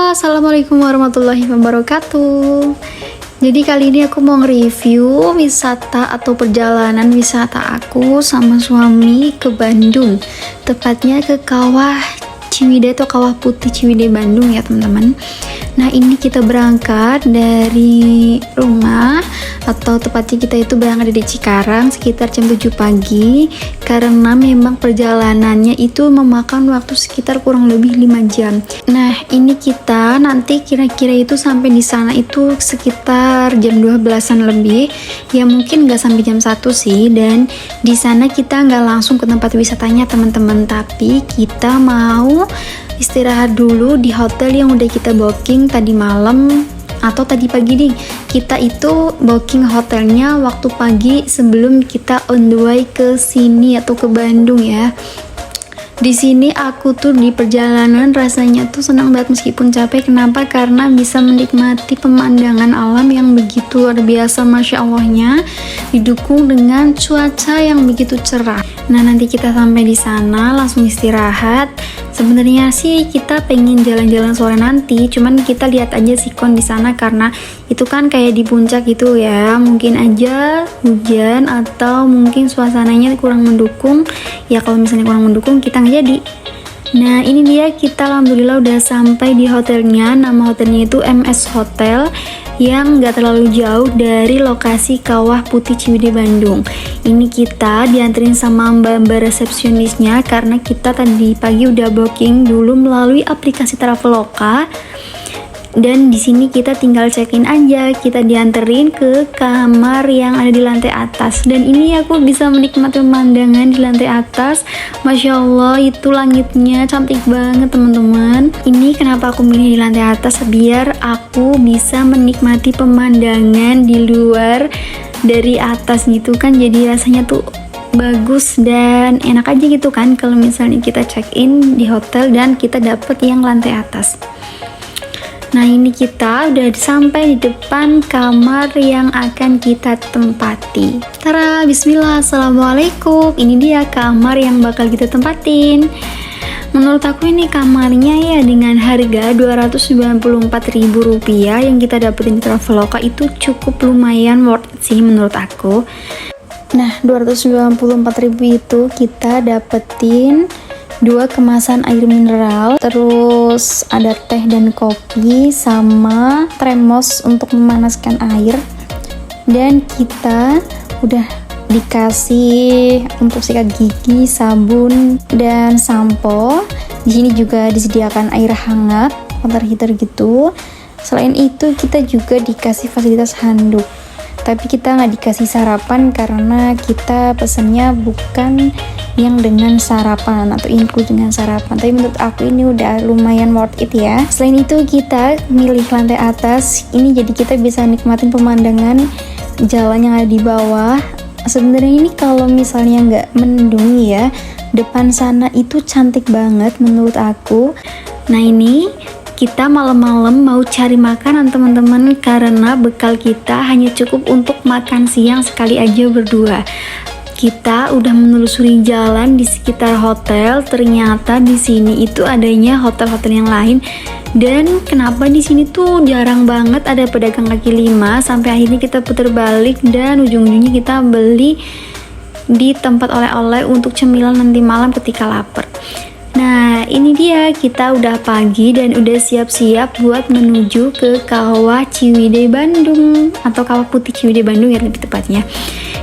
Assalamualaikum warahmatullahi wabarakatuh. Jadi kali ini aku mau nge-review wisata atau perjalanan wisata aku sama suami ke Bandung, tepatnya ke Kawah Ciwidey atau Kawah Putih Ciwidey Bandung ya teman-teman. Nah ini kita berangkat dari rumah, atau tepatnya kita itu berangkat dari Cikarang sekitar jam 7 pagi, karena memang perjalanannya itu memakan waktu sekitar kurang lebih 5 jam. Nah ini kita nanti kira-kira itu sampai di sana itu sekitar jam 12-an lebih, ya mungkin nggak sampai jam 1 sih. Dan di sana kita nggak langsung ke tempat wisatanya teman-teman, tapi kita mau istirahat dulu di hotel yang udah kita booking tadi malam atau tadi pagi nih. Kita itu booking hotelnya waktu pagi sebelum kita on the way ke sini atau ke Bandung ya. Di sini aku tuh di perjalanan rasanya tuh senang banget meskipun capek. Kenapa? Karena bisa menikmati pemandangan alam yang begitu luar biasa, masya Allahnya, didukung dengan cuaca yang begitu cerah. Nah nanti kita sampai di sana langsung istirahat. Sebenarnya sih kita pengen jalan-jalan sore nanti, cuman kita lihat aja sikon di sana karena itu kan kayak di puncak gitu ya. Mungkin aja hujan atau mungkin suasananya kurang mendukung. Ya kalau misalnya kurang mendukung kita nggak jadi. Nah ini dia, kita alhamdulillah udah sampai di hotelnya. Nama hotelnya itu MS Hotel, yang gak terlalu jauh dari lokasi Kawah Putih Ciwidey Bandung. Ini kita dianterin sama mbak-mbak resepsionisnya karena kita tadi pagi udah booking dulu melalui aplikasi Traveloka. Dan di sini kita tinggal check-in aja, kita dianterin ke kamar yang ada di lantai atas. Dan ini aku bisa menikmati pemandangan di lantai atas. Masya Allah, itu langitnya cantik banget teman-teman. Ini kenapa aku milih di lantai atas, biar aku bisa menikmati pemandangan di luar dari atas gitu kan. Jadi rasanya tuh bagus dan enak aja gitu kan kalau misalnya kita check-in di hotel dan kita dapet yang lantai atas. Nah ini kita udah sampai di depan kamar yang akan kita tempati. Tara, bismillah, assalamualaikum. Ini dia kamar yang bakal kita tempatin. Menurut aku ini kamarnya ya dengan harga Rp294.000 yang kita dapetin di Traveloka itu cukup lumayan worth it sih menurut aku. Nah Rp294.000 itu kita dapetin 2 kemasan air mineral, terus ada teh dan kopi, sama termos untuk memanaskan air. Dan kita udah dikasih untuk sikat gigi, sabun, dan sampo. Di sini juga disediakan air hangat, water heater gitu. Selain itu kita juga dikasih fasilitas handuk. Tapi kita nggak dikasih sarapan karena kita pesennya bukan yang dengan sarapan atau include dengan sarapan. Tapi menurut aku ini udah lumayan worth it ya. Selain itu kita milih lantai atas ini, jadi kita bisa nikmatin pemandangan jalan yang ada di bawah. Sebenarnya ini kalau misalnya nggak mendung ya, depan sana itu cantik banget menurut aku. Nah ini kita malam-malam mau cari makanan teman-teman, karena bekal kita hanya cukup untuk makan siang sekali aja berdua. Kita udah menelusuri jalan di sekitar hotel, ternyata di sini itu adanya hotel-hotel yang lain. Dan kenapa di sini tuh jarang banget ada pedagang kaki lima, sampai akhirnya kita putar balik dan ujung-ujungnya kita beli di tempat oleh-oleh untuk cemilan nanti malam ketika lapar. Nah ini dia, kita udah pagi dan udah siap-siap buat menuju ke Kawah Ciwidey Bandung atau Kawah Putih Ciwidey Bandung ya lebih tepatnya.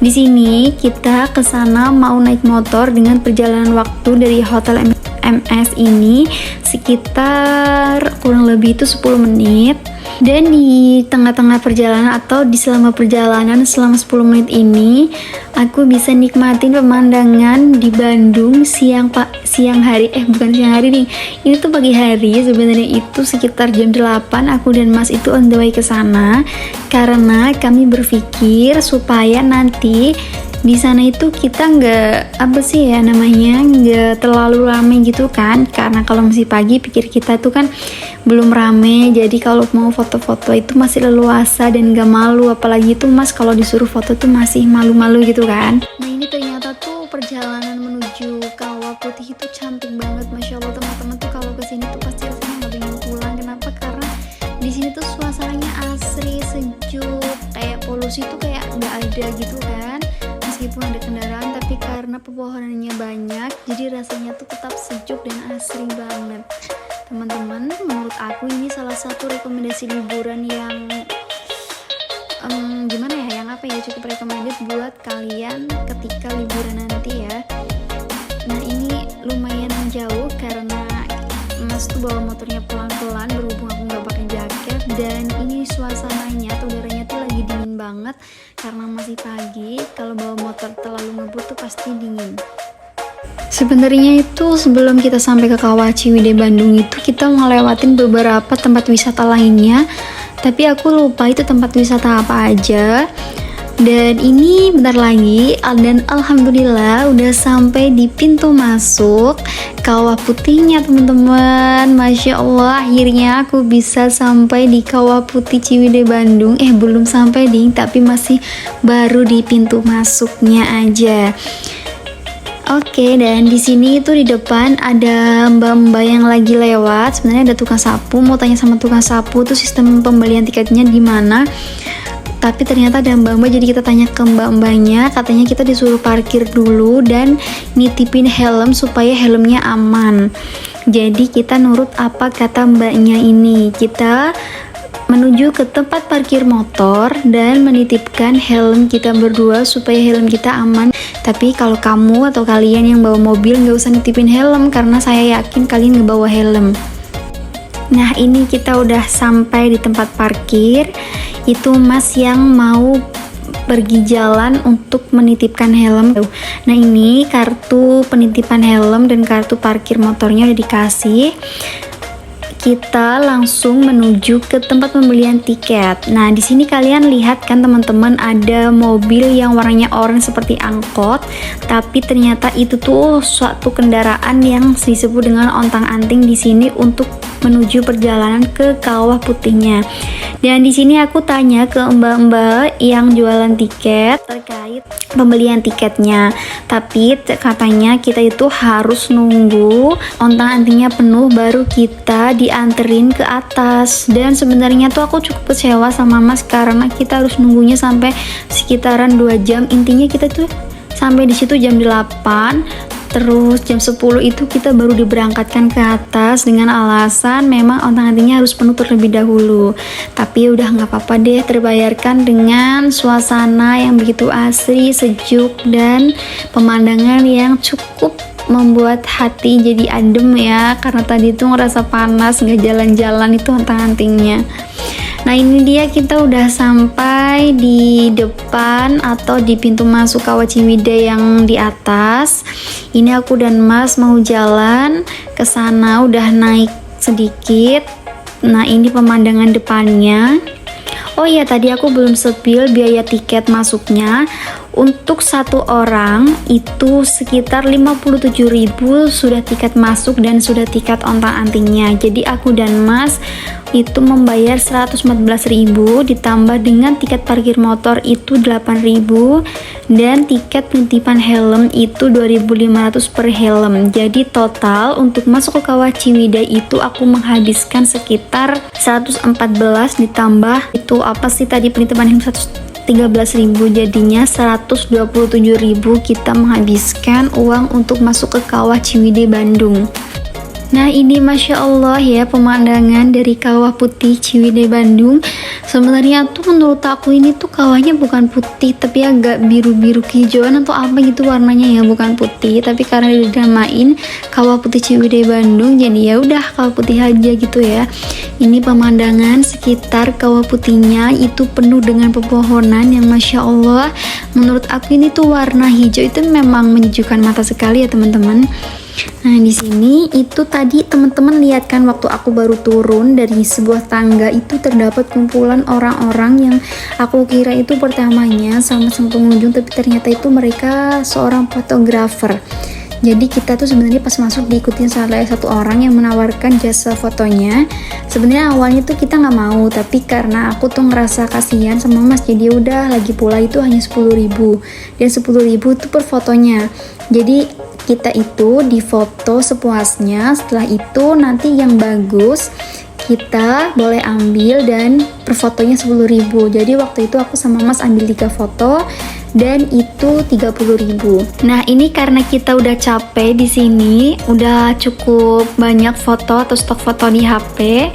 Di sini kita ke sana mau naik motor dengan perjalanan waktu dari hotel MS ini sekitar kurang lebih itu 10 menit. Dan di tengah-tengah perjalanan atau di selama perjalanan selama 10 menit ini aku bisa nikmatin pemandangan di Bandung siang hari, bukan siang hari nih, ini tuh pagi hari. Sebenarnya itu sekitar jam 8 aku dan Mas itu on the way ke sana karena kami berpikir supaya nanti di sana itu kita nggak nggak terlalu rame gitu kan, karena kalau masih pagi pikir kita tuh kan belum rame, jadi kalau mau foto-foto itu masih leluasa dan nggak malu. Apalagi tuh Mas kalau disuruh foto tuh masih malu-malu gitu kan. Nah ini ternyata tuh perjalanan menuju Kawah Putih itu cantik banget, masya Allah teman-teman tuh kalau kesini tuh pasti rasanya nggak pengen pulang. Kenapa? Karena sini tuh suasananya asri, sejuk, kayak polusi tuh kayak nggak ada gitu kan. Meskipun ada kendaraan, tapi karena pepohonannya banyak, jadi rasanya tuh tetap sejuk dan asri banget. Teman-teman, menurut aku ini salah satu rekomendasi liburan yang gimana ya, yang apa ya, cukup recommended buat kalian ketika liburan nanti ya. Nah ini lumayan jauh karena Mas tuh bawa motornya pelan-pelan, berhubung aku nggak pakai jaket, dan ini suasananya atau udaranya tuh lagi dingin banget karena masih pagi. Kalau bawa motor terlalu ngebut tuh pasti dingin. Sebenarnya itu sebelum kita sampai ke Kawah Ciwidey Bandung itu kita ngelewatin beberapa tempat wisata lainnya, tapi aku lupa itu tempat wisata apa aja. Dan ini bentar lagi, dan alhamdulillah udah sampai di pintu masuk Kawah Putihnya teman-teman. Masya Allah, akhirnya aku bisa sampai di Kawah Putih Ciwidey Bandung. Belum sampai ding, tapi masih baru di pintu masuknya aja. Oke, dan di sini itu di depan ada mbak-mbak yang lagi lewat. Sebenarnya ada tukang sapu, mau tanya sama tukang sapu tuh sistem pembelian tiketnya gimana. Tapi ternyata ada mbak-mbak, jadi kita tanya ke mbak-mbaknya, katanya kita disuruh parkir dulu dan nitipin helm supaya helmnya aman. Jadi kita nurut apa kata mbaknya ini. Kita menuju ke tempat parkir motor dan menitipkan helm kita berdua supaya helm kita aman. Tapi kalau kamu atau kalian yang bawa mobil nggak usah nitipin helm, karena saya yakin kalian nggak bawa helm. Nah ini kita udah sampai di tempat parkir. Itu Mas yang mau pergi jalan untuk menitipkan helm. Nah ini kartu penitipan helm dan kartu parkir motornya udah dikasih. Kita langsung menuju ke tempat pembelian tiket. Nah, di sini kalian lihat kan teman-teman, ada mobil yang warnanya oranye seperti angkot, tapi ternyata itu tuh suatu kendaraan yang disebut dengan ontang-anting di sini untuk menuju perjalanan ke Kawah Putihnya. Dan di sini aku tanya ke mbak-mbak yang jualan tiket terkait pembelian tiketnya. Tapi katanya kita itu harus nunggu ontang-antingnya penuh baru kita dianterin ke atas. Dan sebenarnya tuh aku cukup kecewa sama Mas karena kita harus nunggunya sampai sekitaran 2 jam. Intinya kita tuh sampai di situ jam 8. Terus jam 10 itu kita baru diberangkatkan ke atas dengan alasan memang ontang-antingnya harus penuh terlebih dahulu. Tapi udah nggak apa-apa deh, terbayarkan dengan suasana yang begitu asri, sejuk, dan pemandangan yang cukup membuat hati jadi adem ya, karena tadi tuh ngerasa panas nggak jalan-jalan itu ontang-antingnya. Nah ini dia, kita udah sampai di depan atau di pintu masuk Kawah Ciwidey yang di atas. Ini aku dan Mas mau jalan ke sana, udah naik sedikit. Nah ini pemandangan depannya. Oh iya, tadi aku belum spill biaya tiket masuknya. Untuk satu orang itu sekitar 57.000 sudah tiket masuk dan sudah tiket ontang-antingnya. Jadi aku dan Mas itu membayar 114.000 ditambah dengan tiket parkir motor itu 8.000 dan tiket penitipan helm itu 2.500 per helm. Jadi total untuk masuk ke Kawah Ciwidey itu aku menghabiskan sekitar 114 ditambah itu apa sih tadi penitipan helm 13.000, jadinya 127.000 kita menghabiskan uang untuk masuk ke Kawah Ciwidey Bandung. Nah ini Masya Allah ya, pemandangan dari Kawah Putih Ciwidey Bandung. Sebenarnya tuh menurut aku ini tuh kawahnya bukan putih tapi agak biru-biru kehijauan atau apa gitu warnanya ya, bukan putih. Tapi karena dinamain Kawah Putih Ciwidey Bandung jadi ya udah Kawah Putih aja gitu ya. Ini pemandangan sekitar Kawah Putihnya itu penuh dengan pepohonan yang Masya Allah, menurut aku ini tuh warna hijau itu memang menyejukkan mata sekali ya teman-teman. Nah di sini itu tadi teman-teman lihat kan waktu aku baru turun dari sebuah tangga itu terdapat kumpulan orang-orang yang aku kira itu pertamanya sama-sama pengunjung, tapi ternyata itu mereka seorang fotografer. Jadi kita tuh sebenarnya pas masuk diikutin oleh satu orang yang menawarkan jasa fotonya. Sebenarnya awalnya tuh kita nggak mau, tapi karena aku tuh ngerasa kasihan sama Mas, jadi udah, lagi pula itu hanya 10.000 dan 10.000 itu per fotonya. Jadi kita itu difoto sepuasnya, setelah itu nanti yang bagus kita boleh ambil dan per fotonya 10.000. Jadi waktu itu aku sama Mas ambil 3 foto dan itu 30.000. Nah, ini karena kita udah capek di sini, udah cukup banyak foto atau stok foto di HP.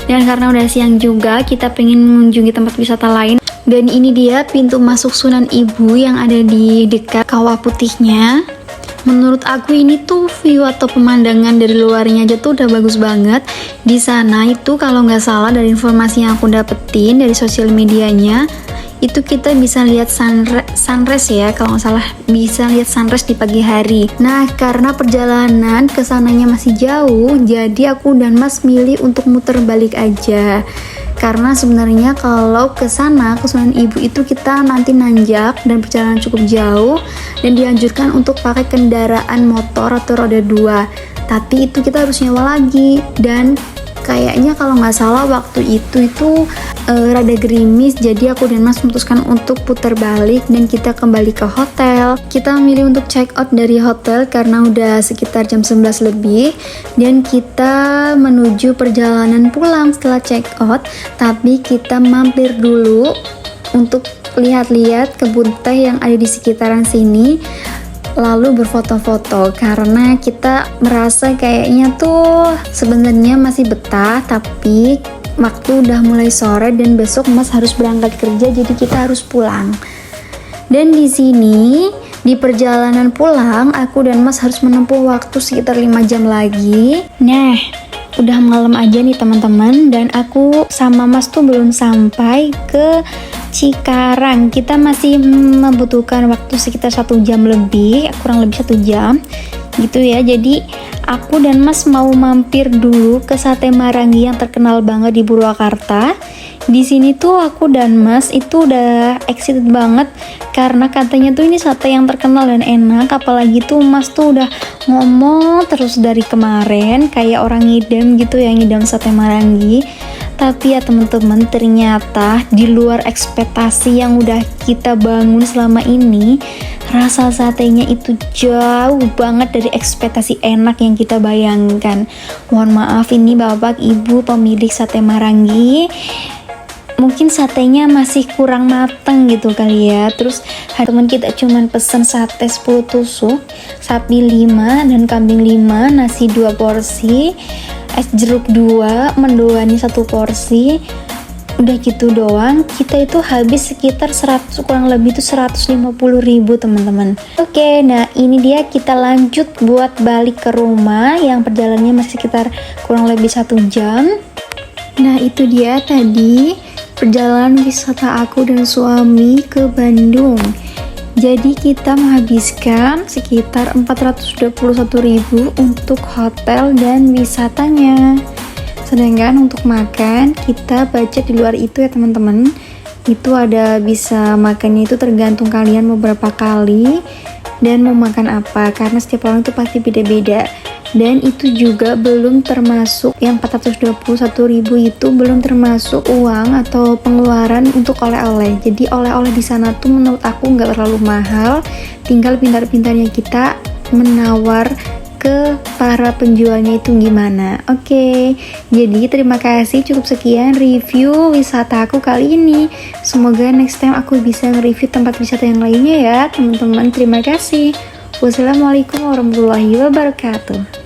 Dan karena udah siang juga, kita pengen mengunjungi tempat wisata lain. Dan ini dia pintu masuk Sunan Ibu yang ada di dekat Kawah Putihnya. Menurut aku ini tuh view atau pemandangan dari luarnya aja tuh udah bagus banget. Di sana itu kalau nggak salah dari informasi yang aku dapetin dari sosial medianya, itu kita bisa lihat sunrise ya, kalau nggak salah bisa lihat sunrise di pagi hari. Nah, karena perjalanan ke sananya masih jauh, jadi aku dan Mas milih untuk muter balik aja. Karena sebenarnya kalau ke sana, ke Sunan Ibu itu kita nanti nanjak dan perjalanan cukup jauh dan dianjurkan untuk pakai kendaraan motor atau roda 2. Tapi itu kita harus nyewa lagi, dan kayaknya kalau nggak salah waktu itu rada gerimis, jadi aku dan Mas memutuskan untuk putar balik dan kita kembali ke hotel. Kita memilih untuk check out dari hotel karena udah sekitar jam 11 lebih dan kita menuju perjalanan pulang setelah check out, tapi kita mampir dulu untuk lihat-lihat kebun teh yang ada di sekitaran sini, lalu berfoto-foto karena kita merasa kayaknya tuh sebenarnya masih betah, tapi waktu udah mulai sore dan besok Mas harus berangkat kerja, jadi kita harus pulang. Dan di sini di perjalanan pulang aku dan Mas harus menempuh waktu sekitar 5 jam lagi. Nah, udah malam aja nih teman-teman, dan aku sama Mas tuh belum sampai ke Cikarang. Kita masih membutuhkan waktu sekitar 1 jam lebih, kurang lebih 1 jam gitu ya. Jadi aku dan Mas mau mampir dulu ke Sate Marangi yang terkenal banget di Purwakarta. Di sini tuh aku dan Mas itu udah excited banget karena katanya tuh ini sate yang terkenal dan enak. Apalagi tuh Mas tuh udah ngomong terus dari kemarin kayak orang ngidam gitu ya, ngidam Sate Marangi. Tapi ya teman-teman, ternyata di luar ekspektasi yang udah kita bangun selama ini, rasa satenya itu jauh banget dari ekspektasi enak yang kita bayangkan. Mohon maaf ini Bapak Ibu pemilik Sate Marangi, mungkin satenya masih kurang mateng gitu kali ya. Terus teman kita cuman pesen sate 10 tusuk, sapi 5 dan kambing 5, nasi 2 porsi, es jeruk 2, mendoani 1 porsi. Udah gitu doang, kita itu habis sekitar 100, kurang lebih itu 150.000 teman-teman. Oke, nah ini dia kita lanjut buat balik ke rumah yang perjalanannya masih sekitar kurang lebih 1 jam. Nah itu dia tadi perjalanan wisata aku dan suami ke Bandung. Jadi kita menghabiskan sekitar 421.000 untuk hotel dan wisatanya. Sedangkan untuk makan kita budget di luar itu ya teman-teman. Itu ada bisa makannya itu tergantung kalian mau berapa kali dan mau makan apa, karena setiap orang itu pasti beda-beda. Dan itu juga belum termasuk yang 421.000 itu belum termasuk uang atau pengeluaran untuk oleh-oleh. Jadi oleh-oleh di sana tuh menurut aku nggak terlalu mahal, tinggal pintar-pintarnya kita menawar ke para penjualnya itu gimana. Oke, jadi terima kasih, cukup sekian review wisata aku kali ini. Semoga next time aku bisa nge-review tempat wisata yang lainnya ya teman-teman. Terima kasih. Wassalamualaikum warahmatullahi wabarakatuh.